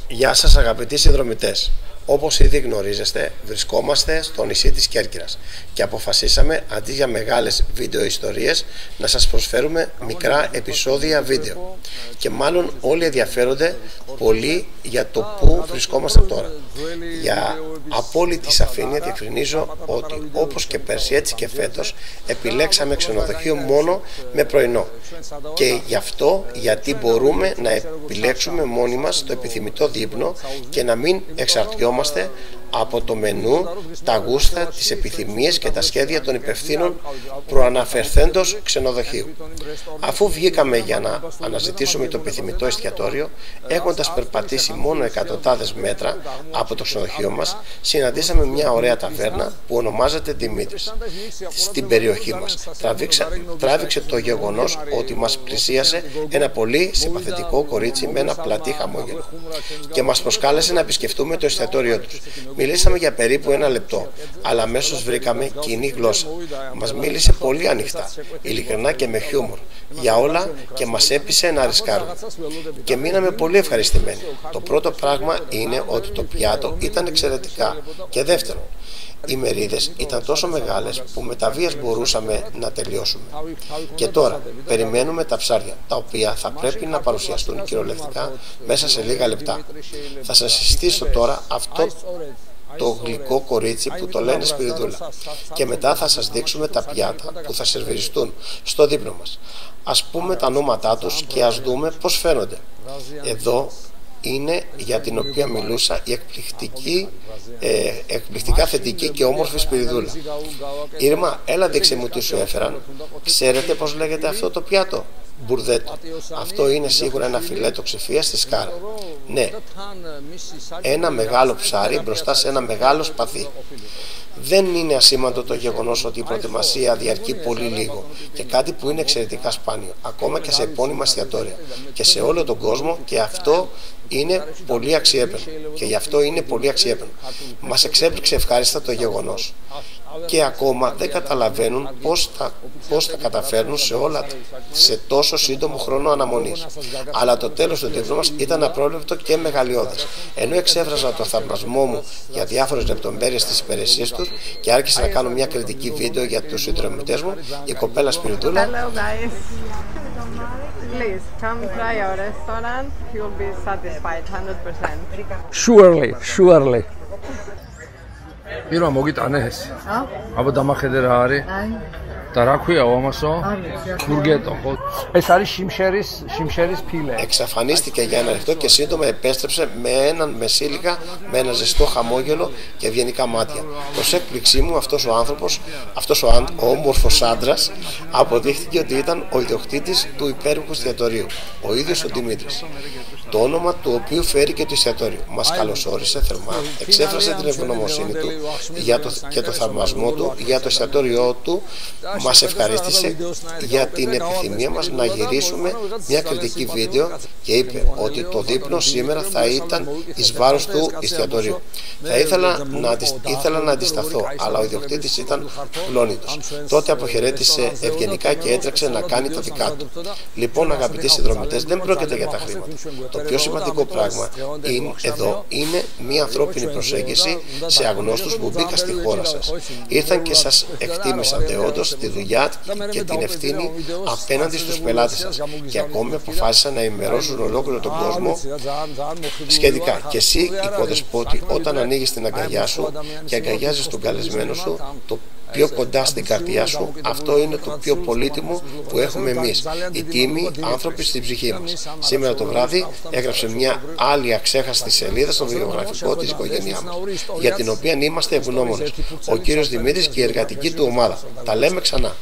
Γεια σας αγαπητοί συνδρομητές. Όπως ήδη γνωρίζετε, βρισκόμαστε στο νησί της Κέρκυρας και αποφασίσαμε αντί για μεγάλες βίντεο ιστορίες να σας προσφέρουμε μικρά επεισόδια βίντεο. Και μάλλον όλοι ενδιαφέρονται πολύ για το πού βρισκόμαστε τώρα. Για απόλυτη σαφήνεια διευκρινίζω ότι όπως και πέρσι έτσι και φέτος επιλέξαμε ξενοδοχείο μόνο με πρωινό. Και γι' αυτό γιατί μπορούμε να επιλέξουμε μόνοι μας το επιθυμητό δείπνο και να μην εξαρτιόμαστε από το μενού, τα γούστα, τις επιθυμίες και τα σχέδια των υπευθύνων προαναφερθέντος ξενοδοχείου. Αφού βγήκαμε για να αναζητήσουμε το επιθυμητό εστιατόριο, έχοντας περπατήσει μόνο εκατοντάδες μέτρα από το ξενοδοχείο μας, συναντήσαμε μια ωραία ταβέρνα που ονομάζεται Δημήτρης. Στην περιοχή μας τράβηξε το γεγονός ότι μας πλησίασε ένα πολύ συμπαθητικό κορίτσι με ένα πλατή χαμόγελο και μας προσκάλεσε να επισκεφτούμε το εστιατόριό τους. Μιλήσαμε για περίπου ένα λεπτό, αλλά αμέσως βρήκαμε κοινή γλώσσα. Μας μίλησε πολύ ανοιχτά, ειλικρινά και με χιούμορ για όλα και μας έπεισε να ρισκάρουμε. Και μείναμε πολύ ευχαριστημένοι. Το πρώτο πράγμα είναι ότι το πιάτο ήταν εξαιρετικά. Και δεύτερον, οι μερίδες ήταν τόσο μεγάλες που με τα βίας μπορούσαμε να τελειώσουμε. Και τώρα περιμένουμε τα ψάρια, τα οποία θα πρέπει να παρουσιαστούν κυριολεκτικά μέσα σε λίγα λεπτά. Θα σας συστήσω τώρα αυτό το γλυκό κορίτσι που το λένε Σπυριδούλα και μετά θα σας δείξουμε τα πιάτα που θα σερβιριστούν στο δείπνο μας. Ας πούμε τα ονόματά τους και ας δούμε πως φαίνονται. Εδώ είναι για την οποία μιλούσα η εκπληκτικά θετική και όμορφη Σπυριδούλα. Ήρμα, έλα δείξε μου τι σου έφεραν. Ξέρετε πως λέγεται αυτό το πιάτο? Μπουρδέτο. Αυτό είναι σίγουρα ένα φιλέτο ξεφία στη σκάρα. Ναι, ένα μεγάλο ψάρι μπροστά σε ένα μεγάλο σπαθί. Δεν είναι ασήμαντο το γεγονός ότι η προετοιμασία διαρκεί πολύ λίγο και κάτι που είναι εξαιρετικά σπάνιο, ακόμα και σε επώνυμα εστιατόρια και σε όλο τον κόσμο, και αυτό είναι πολύ αξιέπαινο. Και γι' αυτό είναι πολύ αξιέπαινο. Μας εξέπληξε ευχάριστα το γεγονός. Και ακόμα δεν καταλαβαίνουν πώς τα καταφέρνουν σε τόσο σύντομο χρόνο αναμονής. Αλλά το τέλος του δείπνου μας ήταν απρόβλεπτο και μεγαλειώδες. Ενώ εξέφραζα το θαυμασμό μου για διάφορες λεπτομέρειες στις υπηρεσίες τους και άρχισα να κάνω μια κριτική βίντεο για τους συνδρομητές μου, η κοπέλα Σπυριδούλα Please come try our restaurant. You'll be satisfied 100%. Surely. Ირმა მოგიტანეს? აბა დამახედე რა არის? და რა ქვია ამასო? ბურგეტო ხო? ეს არის შიმშერის φύλλε. Εξαφανίστηκε για ένα λεπτό και σύντομα επέστρεψε με έναν μεσήλικα, με ένα ζεστό χαμόγελο και ευγενικά μάτια. Προς έκπληξή μου αυτός ο όμορφος άντρας αποδείχθηκε ότι ήταν ο ιδιοκτήτης του υπέροχου εστιατορίου, ο ίδιος ο Δημήτρης, το όνομα του οποίου φέρει και το εστιατόριο. Μας καλωσόρισε θερμά, εξέφρασε την ευγνωμοσύνη του και το θαυμασμό του για το εστιατόριό του. Μας ευχαρίστησε για την επιθυμία μας να γυρίσουμε μια κριτική βίντεο και είπε ότι το δείπνο σήμερα θα ήταν εις βάρος του εστιατορίου. Ήθελα να αντισταθώ, αλλά ο ιδιοκτήτης ήταν πλώνητος. Τότε αποχαιρέτησε ευγενικά και έτρεξε να κάνει τα δικά του. Λοιπόν, αγαπητοί συνδρομητές, δεν πρόκειται για τα χρήματα. Το πιο σημαντικό πράγμα εδώ είναι μια ανθρώπινη προσέγγιση σε αγνώστους που μπήκαν στη χώρα σας. Ήρθαν και σας εκτίμησαν δεόντως τη δουλειά και την ευθύνη απέναντι στους πελάτες σας και ακόμη αποφάσισαν να ενημερώσουν ολόκληρο τον κόσμο σχετικά. Και εσύ υποδεσπότη, όταν ανοίγεις την αγκαλιά σου και αγκαλιάζεις τον καλεσμένο σου το πιο κοντά στην καρδιά σου, αυτό είναι το πιο πολύτιμο που έχουμε εμείς, οι τίμοι άνθρωποι στην ψυχή μας. Σήμερα το βράδυ έγραψε μια άλλη αξέχαστη σελίδα στο βιογραφικό της οικογένειά μας, για την οποία είμαστε ευγνώμονες, ο κύριος Δημήτρης και η εργατική του ομάδα. Τα λέμε ξανά.